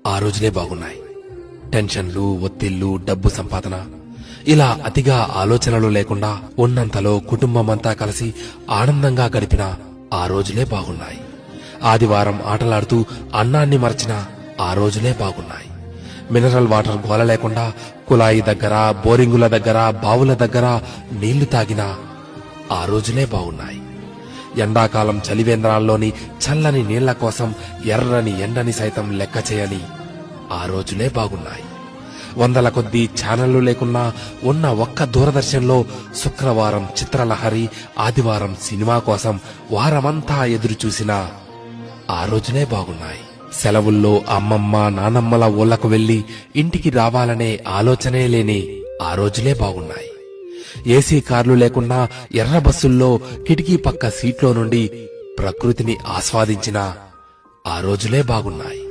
ఆ రోజులే బాగున్నాయి. టెన్షన్లు, ఒత్తిళ్లు, డబ్బు సంపాదన ఇలా అతిగా ఆలోచనలు లేకుండా ఉన్నంతలో కుటుంబమంతా కలిసి ఆనందంగా గడిపిన ఆ రోజులే బాగున్నాయి. ఆదివారం ఆటలాడుతూ అన్నాన్ని మరచిన ఆ రోజులే బాగున్నాయి. మినరల్ వాటర్ గోల లేకుండా కుళాయి దగ్గర, బోరింగుల దగ్గర, బావుల దగ్గర నీళ్లు తాగిన ఆ రోజులే బాగున్నాయి. ఎండాకాలం చలివేంద్రాల్లోని చల్లని నీళ్ల కోసం ఎర్రని ఎండని సైతం లెక్క చేయని ఆ రోజులే బాగున్నాయి. వందల కొద్దీ ఛానళ్లు లేకున్నా ఉన్న ఒక్క దూరదర్శన్లో శుక్రవారం చిత్రలహరి, ఆదివారం సినిమా కోసం వారమంతా ఎదురు చూసిన ఆ రోజులే బాగున్నాయి. సెలవుల్లో అమ్మమ్మ, నానమ్మల ఊళ్లకు వెళ్లి ఇంటికి రావాలనే ఆలోచనే లేని ఆ రోజులే బాగున్నాయి. ఏసీ కార్లు లేకున్నా ఎర్ర బస్సుల్లో కిటికీ పక్క సీట్లో నుండి ప్రకృతిని ఆస్వాదించిన ఆ రోజులే బాగున్నాయి.